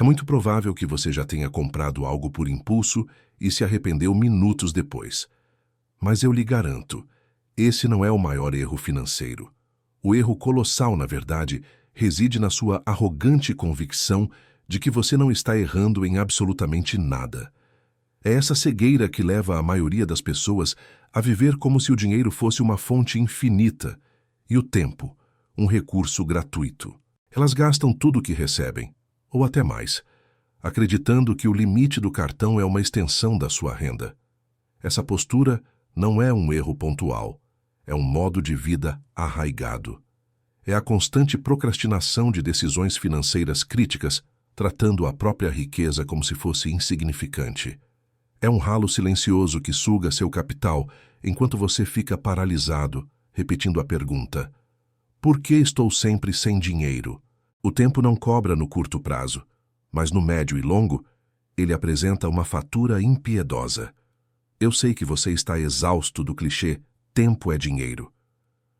É muito provável que você já tenha comprado algo por impulso e se arrependeu minutos depois. Mas eu lhe garanto, esse não é o maior erro financeiro. O erro colossal, na verdade, reside na sua arrogante convicção de que você não está errando em absolutamente nada. É essa cegueira que leva a maioria das pessoas a viver como se o dinheiro fosse uma fonte infinita e o tempo, um recurso gratuito. Elas gastam tudo o que recebem, ou até mais, acreditando que o limite do cartão é uma extensão da sua renda. Essa postura não é um erro pontual, é um modo de vida arraigado. É a constante procrastinação de decisões financeiras críticas, tratando a própria riqueza como se fosse insignificante. É um ralo silencioso que suga seu capital enquanto você fica paralisado, repetindo a pergunta: por que estou sempre sem dinheiro? O tempo não cobra no curto prazo, mas no médio e longo, ele apresenta uma fatura impiedosa. Eu sei que você está exausto do clichê "tempo é dinheiro".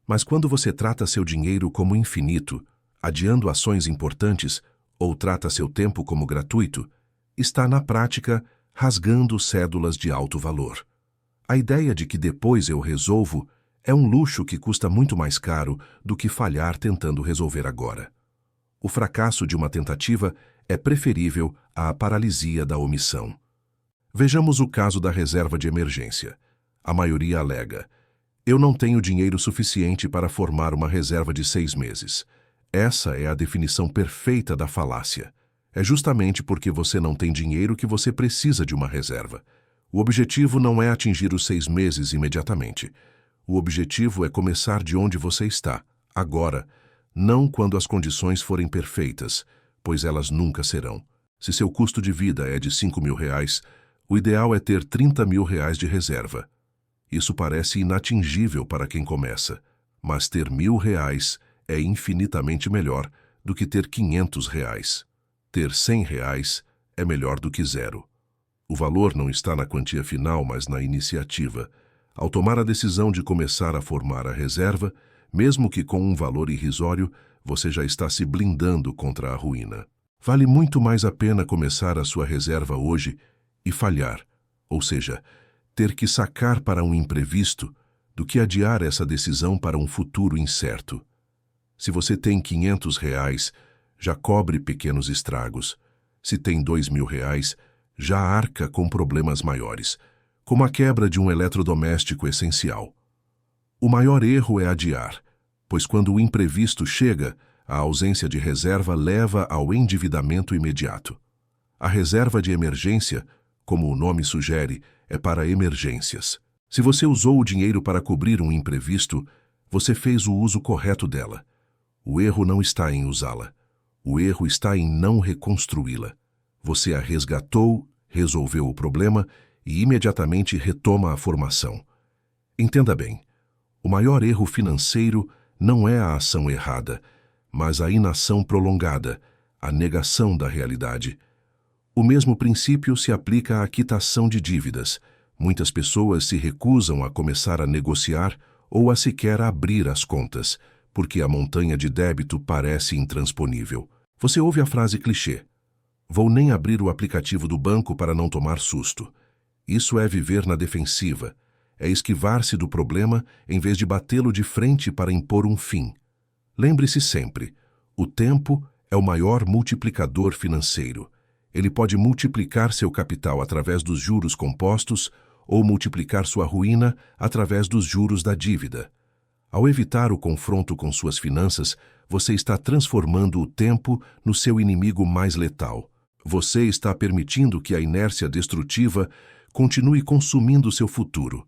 Mas quando você trata seu dinheiro como infinito, adiando ações importantes, ou trata seu tempo como gratuito, está, na prática, rasgando cédulas de alto valor. A ideia de que depois eu resolvo é um luxo que custa muito mais caro do que falhar tentando resolver agora. O fracasso de uma tentativa é preferível à paralisia da omissão. Vejamos o caso da reserva de emergência. A maioria alega: eu não tenho dinheiro suficiente para formar uma reserva de 6 meses. Essa é a definição perfeita da falácia. É justamente porque você não tem dinheiro que você precisa de uma reserva. O objetivo não é atingir os 6 meses imediatamente. O objetivo é começar de onde você está, agora, não quando as condições forem perfeitas, pois elas nunca serão. Se seu custo de vida é de R$ 5.000, o ideal é ter R$ 30.000 de reserva. Isso parece inatingível para quem começa, mas ter R$ 1.000 é infinitamente melhor do que ter R$ 500. Ter R$ 100 é melhor do que zero. O valor não está na quantia final, mas na iniciativa. Ao tomar a decisão de começar a formar a reserva, mesmo que com um valor irrisório, você já está se blindando contra a ruína. Vale muito mais a pena começar a sua reserva hoje e falhar, ou seja, ter que sacar para um imprevisto, do que adiar essa decisão para um futuro incerto. Se você tem R$ 500, já cobre pequenos estragos. Se tem R$ 2.000, já arca com problemas maiores, como a quebra de um eletrodoméstico essencial. O maior erro é adiar, pois quando o imprevisto chega, a ausência de reserva leva ao endividamento imediato. A reserva de emergência, como o nome sugere, é para emergências. Se você usou o dinheiro para cobrir um imprevisto, você fez o uso correto dela. O erro não está em usá-la. O erro está em não reconstruí-la. Você a resgatou, resolveu o problema e imediatamente retoma a formação. Entenda bem, o maior erro financeiro não é a ação errada, mas a inação prolongada, a negação da realidade. O mesmo princípio se aplica à quitação de dívidas. Muitas pessoas se recusam a começar a negociar ou a sequer abrir as contas, porque a montanha de débito parece intransponível. Você ouve a frase clichê: vou nem abrir o aplicativo do banco para não tomar susto. Isso é viver na defensiva, é esquivar-se do problema em vez de batê-lo de frente para impor um fim. Lembre-se sempre, o tempo é o maior multiplicador financeiro. Ele pode multiplicar seu capital através dos juros compostos ou multiplicar sua ruína através dos juros da dívida. Ao evitar o confronto com suas finanças, você está transformando o tempo no seu inimigo mais letal. Você está permitindo que a inércia destrutiva continue consumindo seu futuro.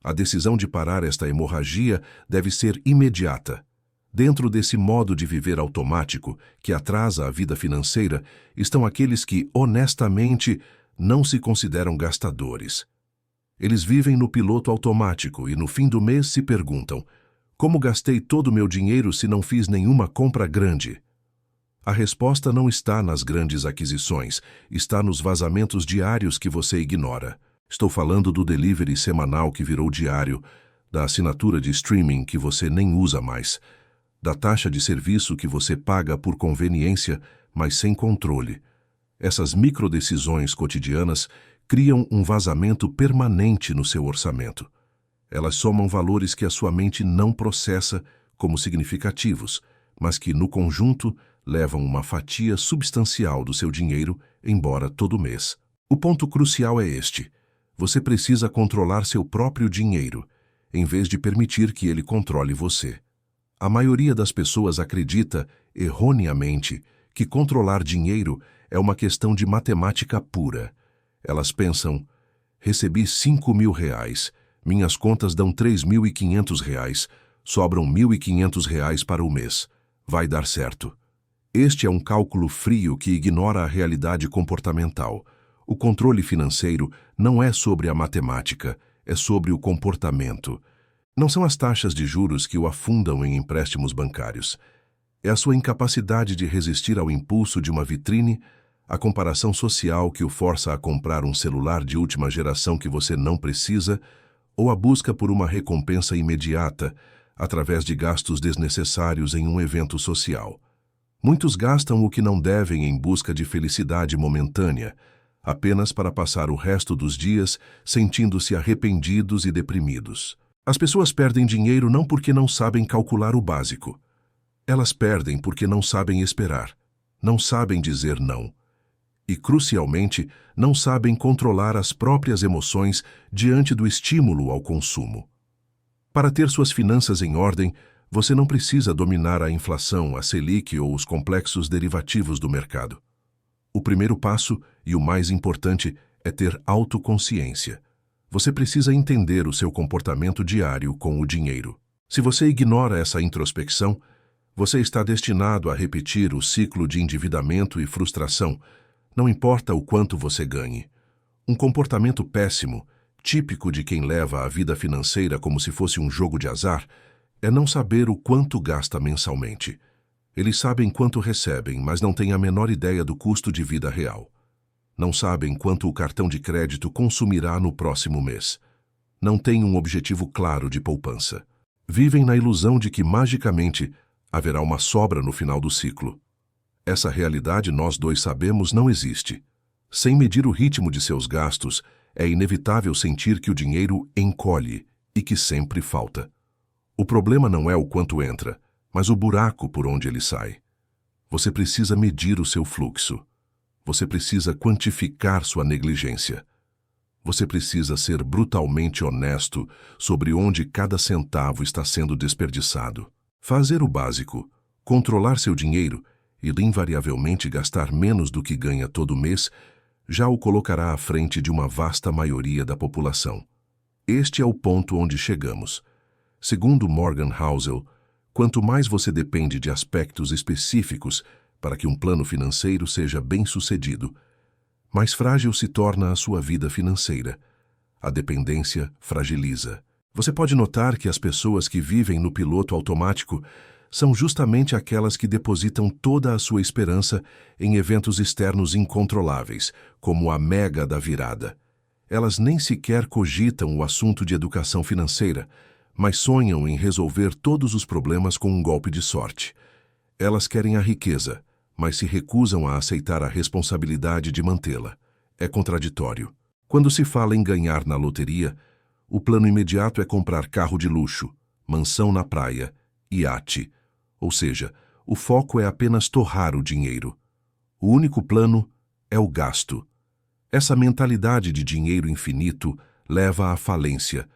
A decisão de parar esta hemorragia deve ser imediata. Dentro desse modo de viver automático, que atrasa a vida financeira, estão aqueles que, honestamente, não se consideram gastadores. Eles vivem no piloto automático e, no fim do mês, se perguntam: como gastei todo o meu dinheiro se não fiz nenhuma compra grande? A resposta não está nas grandes aquisições, está nos vazamentos diários que você ignora. Estou falando do delivery semanal que virou diário, da assinatura de streaming que você nem usa mais, da taxa de serviço que você paga por conveniência, mas sem controle, Essas microdecisões cotidianas criam um vazamento permanente no seu orçamento. Elas somam valores que a sua mente não processa como significativos, mas que, no conjunto, levam uma fatia substancial do seu dinheiro embora todo mês. O ponto crucial é este: você precisa controlar seu próprio dinheiro, em vez de permitir que ele controle você. A maioria das pessoas acredita, erroneamente, que controlar dinheiro é uma questão de matemática pura. Elas pensam: recebi R$ 5.000, minhas contas dão R$ 3.500, sobram R$ 1.500 para o mês. Vai dar certo. Este é um cálculo frio que ignora a realidade comportamental. O controle financeiro não é sobre a matemática, é sobre o comportamento. Não são as taxas de juros que o afundam em empréstimos bancários. É a sua incapacidade de resistir ao impulso de uma vitrine, a comparação social que o força a comprar um celular de última geração que você não precisa, ou a busca por uma recompensa imediata, através de gastos desnecessários em um evento social. Muitos gastam o que não devem em busca de felicidade momentânea, apenas para passar o resto dos dias sentindo-se arrependidos e deprimidos. As pessoas perdem dinheiro não porque não sabem calcular o básico. Elas perdem porque não sabem esperar, não sabem dizer não. E, crucialmente, não sabem controlar as próprias emoções diante do estímulo ao consumo. Para ter suas finanças em ordem, você não precisa dominar a inflação, a Selic ou os complexos derivativos do mercado. O primeiro passo, e o mais importante, é ter autoconsciência. Você precisa entender o seu comportamento diário com o dinheiro. Se você ignora essa introspecção, você está destinado a repetir o ciclo de endividamento e frustração, não importa o quanto você ganhe. Um comportamento péssimo, típico de quem leva a vida financeira como se fosse um jogo de azar, é não saber o quanto gasta mensalmente. Eles sabem quanto recebem, mas não têm a menor ideia do custo de vida real. Não sabem quanto o cartão de crédito consumirá no próximo mês. Não têm um objetivo claro de poupança. Vivem na ilusão de que, magicamente, haverá uma sobra no final do ciclo. Essa realidade, nós dois sabemos, não existe. Sem medir o ritmo de seus gastos, é inevitável sentir que o dinheiro encolhe e que sempre falta. O problema não é o quanto entra, mas o buraco por onde ele sai. Você precisa medir o seu fluxo. Você precisa quantificar sua negligência. Você precisa ser brutalmente honesto sobre onde cada centavo está sendo desperdiçado. Fazer o básico, controlar seu dinheiro e invariavelmente gastar menos do que ganha todo mês, já o colocará à frente de uma vasta maioria da população. Este é o ponto onde chegamos. Segundo Morgan Housel, quanto mais você depende de aspectos específicos para que um plano financeiro seja bem-sucedido, mais frágil se torna a sua vida financeira. A dependência fragiliza. Você pode notar que as pessoas que vivem no piloto automático são justamente aquelas que depositam toda a sua esperança em eventos externos incontroláveis, como a mega da virada. Elas nem sequer cogitam o assunto de educação financeira, mas sonham em resolver todos os problemas com um golpe de sorte. Elas querem a riqueza, mas se recusam a aceitar a responsabilidade de mantê-la. É contraditório. Quando se fala em ganhar na loteria, o plano imediato é comprar carro de luxo, mansão na praia, iate. Ou seja, o foco é apenas torrar o dinheiro. O único plano é o gasto. Essa mentalidade de dinheiro infinito leva à falência,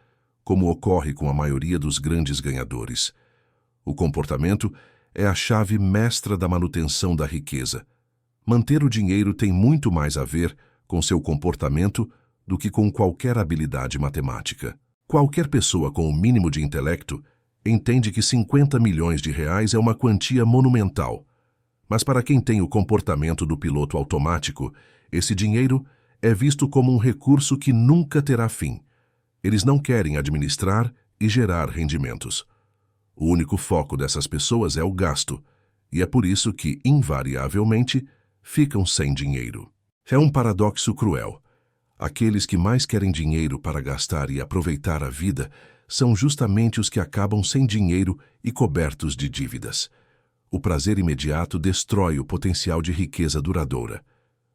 como ocorre com a maioria dos grandes ganhadores. O comportamento é a chave mestra da manutenção da riqueza. Manter o dinheiro tem muito mais a ver com seu comportamento do que com qualquer habilidade matemática. Qualquer pessoa com o mínimo de intelecto entende que R$ 50 milhões é uma quantia monumental. Mas para quem tem o comportamento do piloto automático, esse dinheiro é visto como um recurso que nunca terá fim. Eles não querem administrar e gerar rendimentos. O único foco dessas pessoas é o gasto, e é por isso que, invariavelmente, ficam sem dinheiro. É um paradoxo cruel. Aqueles que mais querem dinheiro para gastar e aproveitar a vida são justamente os que acabam sem dinheiro e cobertos de dívidas. O prazer imediato destrói o potencial de riqueza duradoura.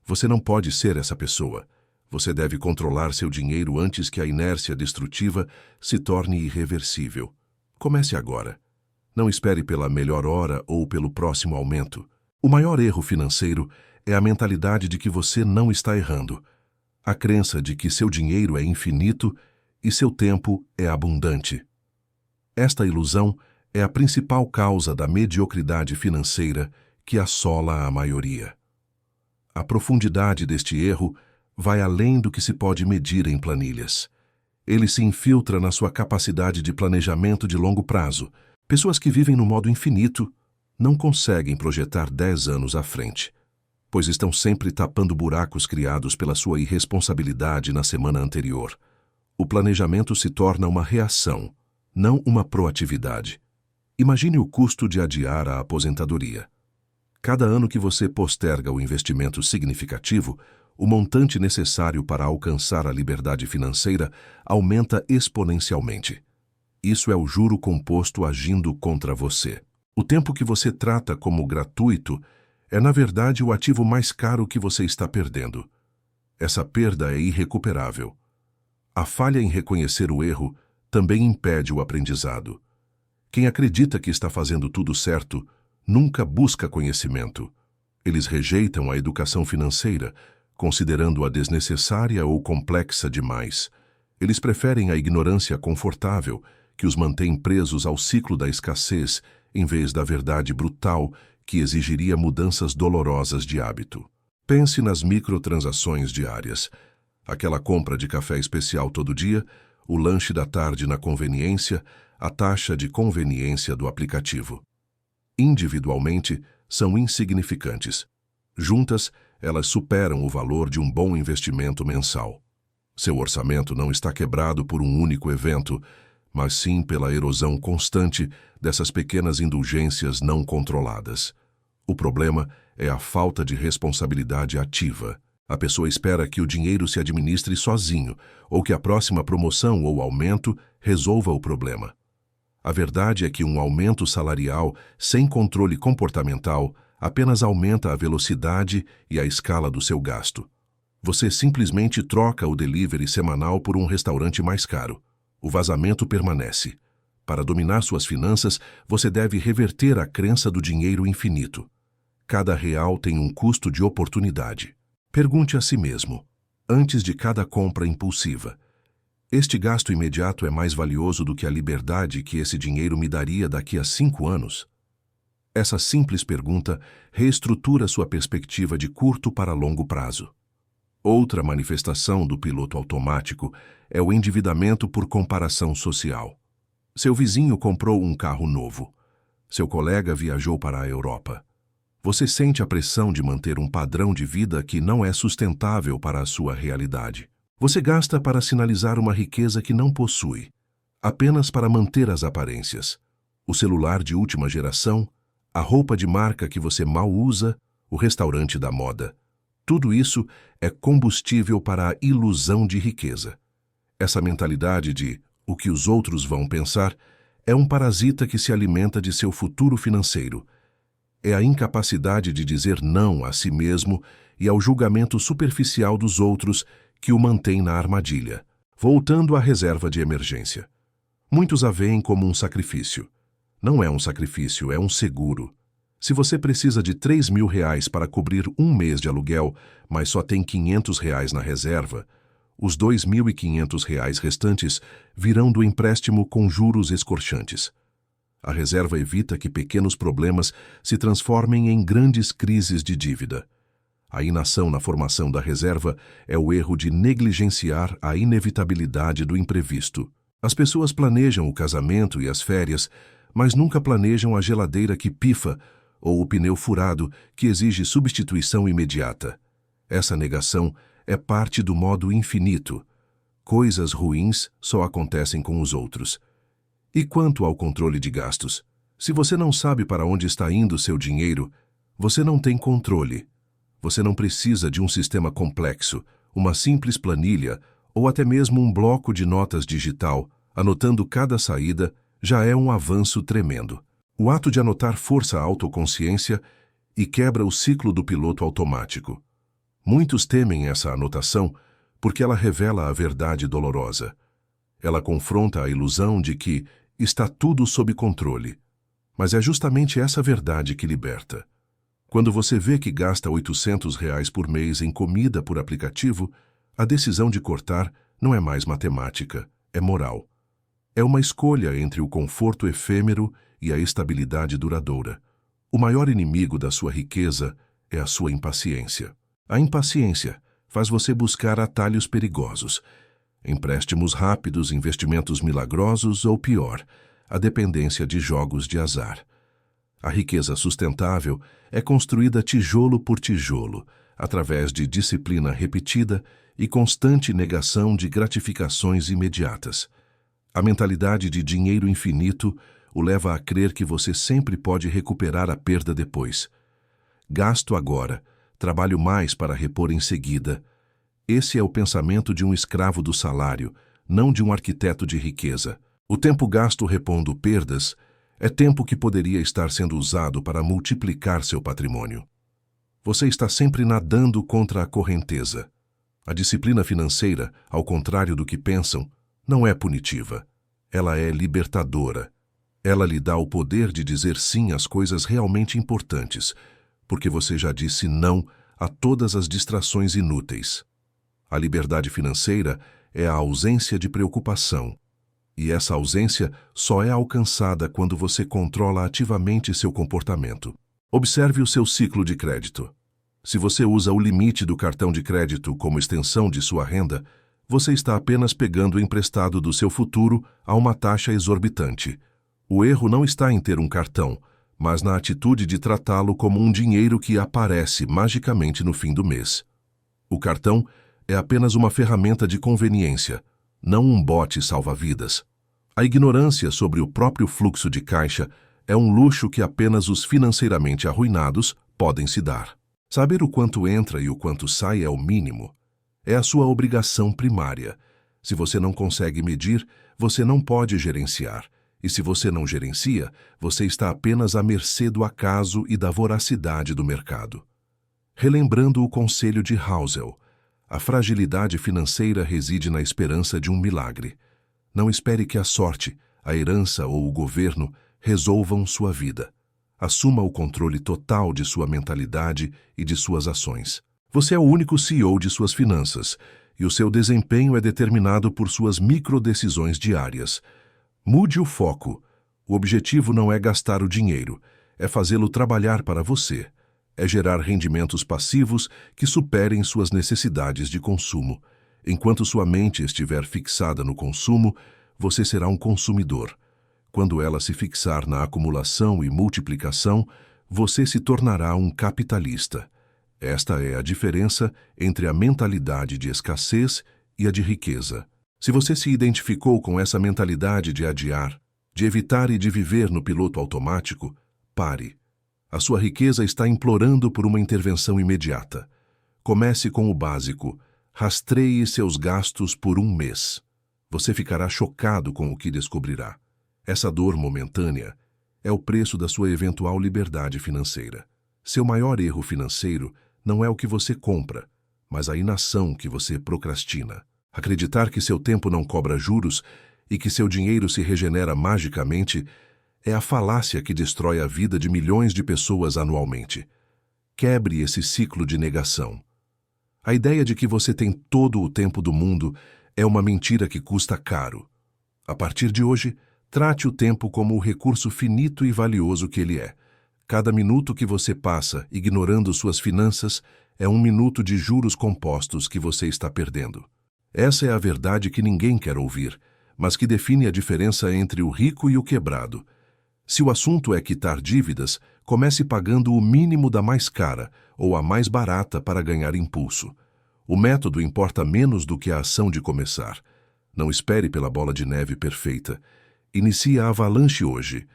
Você não pode ser essa pessoa. Você deve controlar seu dinheiro antes que a inércia destrutiva se torne irreversível. Comece agora. Não espere pela melhor hora ou pelo próximo aumento. O maior erro financeiro é a mentalidade de que você não está errando. A crença de que seu dinheiro é infinito e seu tempo é abundante. Esta ilusão é a principal causa da mediocridade financeira que assola a maioria. A profundidade deste erro vai além do que se pode medir em planilhas. Ele se infiltra na sua capacidade de planejamento de longo prazo. Pessoas que vivem no modo infinito não conseguem projetar 10 anos à frente, pois estão sempre tapando buracos criados pela sua irresponsabilidade na semana anterior. O planejamento se torna uma reação, não uma proatividade. Imagine o custo de adiar a aposentadoria. Cada ano que você posterga o investimento significativo, o montante necessário para alcançar a liberdade financeira aumenta exponencialmente. Isso é o juro composto agindo contra você. O tempo que você trata como gratuito é, na verdade, o ativo mais caro que você está perdendo. Essa perda é irrecuperável. A falha em reconhecer o erro também impede o aprendizado. Quem acredita que está fazendo tudo certo nunca busca conhecimento. Eles rejeitam a educação financeira, considerando-a desnecessária ou complexa demais. Eles preferem a ignorância confortável, que os mantém presos ao ciclo da escassez, em vez da verdade brutal, que exigiria mudanças dolorosas de hábito. Pense nas microtransações diárias. Aquela compra de café especial todo dia, o lanche da tarde na conveniência, a taxa de conveniência do aplicativo. Individualmente, são insignificantes. Juntas, elas superam o valor de um bom investimento mensal. Seu orçamento não está quebrado por um único evento, mas sim pela erosão constante dessas pequenas indulgências não controladas. O problema é a falta de responsabilidade ativa. A pessoa espera que o dinheiro se administre sozinho, ou que a próxima promoção ou aumento resolva o problema. A verdade é que um aumento salarial sem controle comportamental apenas aumenta a velocidade e a escala do seu gasto. Você simplesmente troca o delivery semanal por um restaurante mais caro. O vazamento permanece. Para dominar suas finanças, você deve reverter a crença do dinheiro infinito. Cada real tem um custo de oportunidade. Pergunte a si mesmo, antes de cada compra impulsiva: este gasto imediato é mais valioso do que a liberdade que esse dinheiro me daria daqui a 5 anos? Essa simples pergunta reestrutura sua perspectiva de curto para longo prazo. Outra manifestação do piloto automático é o endividamento por comparação social. Seu vizinho comprou um carro novo. Seu colega viajou para a Europa. Você sente a pressão de manter um padrão de vida que não é sustentável para a sua realidade. Você gasta para sinalizar uma riqueza que não possui, apenas para manter as aparências. O celular de última geração, a roupa de marca que você mal usa, o restaurante da moda. Tudo isso é combustível para a ilusão de riqueza. Essa mentalidade de o que os outros vão pensar é um parasita que se alimenta de seu futuro financeiro. É a incapacidade de dizer não a si mesmo e ao julgamento superficial dos outros que o mantém na armadilha. Voltando à reserva de emergência. Muitos a veem como um sacrifício. Não é um sacrifício, é um seguro. Se você precisa de R$3.000 para cobrir um mês de aluguel, mas só tem R$500 na reserva, os R$2.500 restantes virão do empréstimo com juros escorchantes. A reserva evita que pequenos problemas se transformem em grandes crises de dívida. A inação na formação da reserva é o erro de negligenciar a inevitabilidade do imprevisto. As pessoas planejam o casamento e as férias, mas nunca planejam a geladeira que pifa ou o pneu furado que exige substituição imediata. Essa negação é parte do modo infinito. Coisas ruins só acontecem com os outros. E quanto ao controle de gastos? Se você não sabe para onde está indo seu dinheiro, você não tem controle. Você não precisa de um sistema complexo, uma simples planilha ou até mesmo um bloco de notas digital, anotando cada saída, já é um avanço tremendo. O ato de anotar força a autoconsciência e quebra o ciclo do piloto automático. Muitos temem essa anotação porque ela revela a verdade dolorosa. Ela confronta a ilusão de que está tudo sob controle. Mas é justamente essa verdade que liberta. Quando você vê que gasta R$ 800 por mês em comida por aplicativo, a decisão de cortar não é mais matemática, é moral. É uma escolha entre o conforto efêmero e a estabilidade duradoura. O maior inimigo da sua riqueza é a sua impaciência. A impaciência faz você buscar atalhos perigosos, empréstimos rápidos, investimentos milagrosos ou, pior, a dependência de jogos de azar. A riqueza sustentável é construída tijolo por tijolo, através de disciplina repetida e constante negação de gratificações imediatas. A mentalidade de dinheiro infinito o leva a crer que você sempre pode recuperar a perda depois. Gasto agora, trabalho mais para repor em seguida. Esse é o pensamento de um escravo do salário, não de um arquiteto de riqueza. O tempo gasto repondo perdas é tempo que poderia estar sendo usado para multiplicar seu patrimônio. Você está sempre nadando contra a correnteza. A disciplina financeira, ao contrário do que pensam, não é punitiva. Ela é libertadora. Ela lhe dá o poder de dizer sim às coisas realmente importantes, porque você já disse não a todas as distrações inúteis. A liberdade financeira é a ausência de preocupação. E essa ausência só é alcançada quando você controla ativamente seu comportamento. Observe o seu ciclo de crédito. Se você usa o limite do cartão de crédito como extensão de sua renda, você está apenas pegando emprestado do seu futuro a uma taxa exorbitante. O erro não está em ter um cartão, mas na atitude de tratá-lo como um dinheiro que aparece magicamente no fim do mês. O cartão é apenas uma ferramenta de conveniência, não um bote salva-vidas. A ignorância sobre o próprio fluxo de caixa é um luxo que apenas os financeiramente arruinados podem se dar. Saber o quanto entra e o quanto sai é o mínimo. É a sua obrigação primária. Se você não consegue medir, você não pode gerenciar. E se você não gerencia, você está apenas à mercê do acaso e da voracidade do mercado. Relembrando o conselho de Housel, a fragilidade financeira reside na esperança de um milagre. Não espere que a sorte, a herança ou o governo resolvam sua vida. Assuma o controle total de sua mentalidade e de suas ações. Você é o único CEO de suas finanças, e o seu desempenho é determinado por suas microdecisões diárias. Mude o foco. O objetivo não é gastar o dinheiro, é fazê-lo trabalhar para você. É gerar rendimentos passivos que superem suas necessidades de consumo. Enquanto sua mente estiver fixada no consumo, você será um consumidor. Quando ela se fixar na acumulação e multiplicação, você se tornará um capitalista. Esta é a diferença entre a mentalidade de escassez e a de riqueza. Se você se identificou com essa mentalidade de adiar, de evitar e de viver no piloto automático, pare. A sua riqueza está implorando por uma intervenção imediata. Comece com o básico. Rastreie seus gastos por um mês. Você ficará chocado com o que descobrirá. Essa dor momentânea é o preço da sua eventual liberdade financeira. Seu maior erro financeiro não é o que você compra, mas a inação que você procrastina. Acreditar que seu tempo não cobra juros e que seu dinheiro se regenera magicamente é a falácia que destrói a vida de milhões de pessoas anualmente. Quebre esse ciclo de negação. A ideia de que você tem todo o tempo do mundo é uma mentira que custa caro. A partir de hoje, trate o tempo como o recurso finito e valioso que ele é. Cada minuto que você passa ignorando suas finanças é um minuto de juros compostos que você está perdendo. Essa é a verdade que ninguém quer ouvir, mas que define a diferença entre o rico e o quebrado. Se o assunto é quitar dívidas, comece pagando o mínimo da mais cara ou a mais barata para ganhar impulso. O método importa menos do que a ação de começar. Não espere pela bola de neve perfeita. Inicie a avalanche hoje.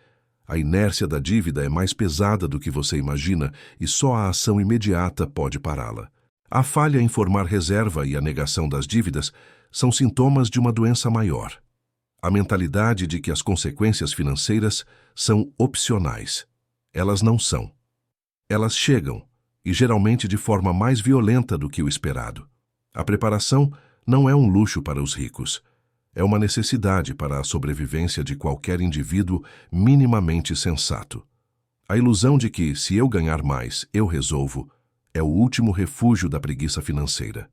A inércia da dívida é mais pesada do que você imagina e só a ação imediata pode pará-la. A falha em formar reserva e a negação das dívidas são sintomas de uma doença maior. A mentalidade de que as consequências financeiras são opcionais. Elas não são. Elas chegam, e geralmente de forma mais violenta do que o esperado. A preparação não é um luxo para os ricos. É uma necessidade para a sobrevivência de qualquer indivíduo minimamente sensato. A ilusão de que, se eu ganhar mais, eu resolvo, é o último refúgio da preguiça financeira.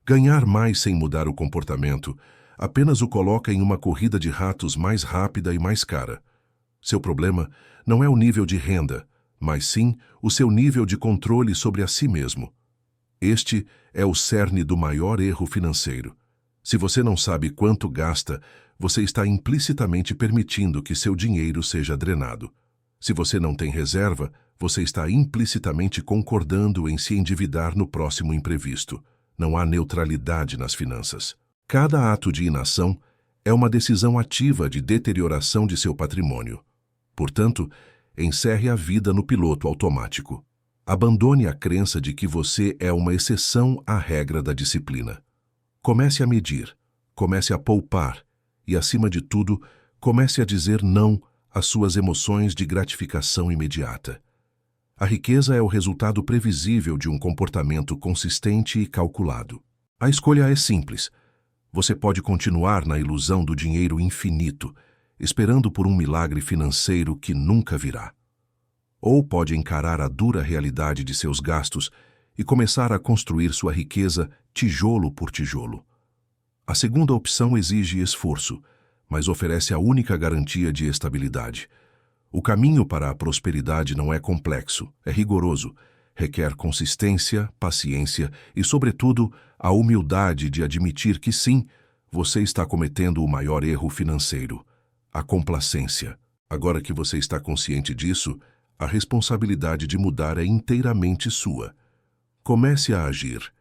Ganhar mais sem mudar o comportamento apenas o coloca em uma corrida de ratos mais rápida e mais cara. Seu problema não é o nível de renda, mas sim o seu nível de controle sobre a si mesmo. Este é o cerne do maior erro financeiro. Se você não sabe quanto gasta, você está implicitamente permitindo que seu dinheiro seja drenado. Se você não tem reserva, você está implicitamente concordando em se endividar no próximo imprevisto. Não há neutralidade nas finanças. Cada ato de inação é uma decisão ativa de deterioração de seu patrimônio. Portanto, encerre a vida no piloto automático. Abandone a crença de que você é uma exceção à regra da disciplina. Comece a medir, comece a poupar e, acima de tudo, comece a dizer não às suas emoções de gratificação imediata. A riqueza é o resultado previsível de um comportamento consistente e calculado. A escolha é simples. Você pode continuar na ilusão do dinheiro infinito, esperando por um milagre financeiro que nunca virá. Ou pode encarar a dura realidade de seus gastos e começar a construir sua riqueza tijolo por tijolo. A segunda opção exige esforço, mas oferece a única garantia de estabilidade. O caminho para a prosperidade não é complexo, é rigoroso, requer consistência, paciência e, sobretudo, a humildade de admitir que sim, você está cometendo o maior erro financeiro, a complacência. Agora que você está consciente disso, a responsabilidade de mudar é inteiramente sua. Comece a agir.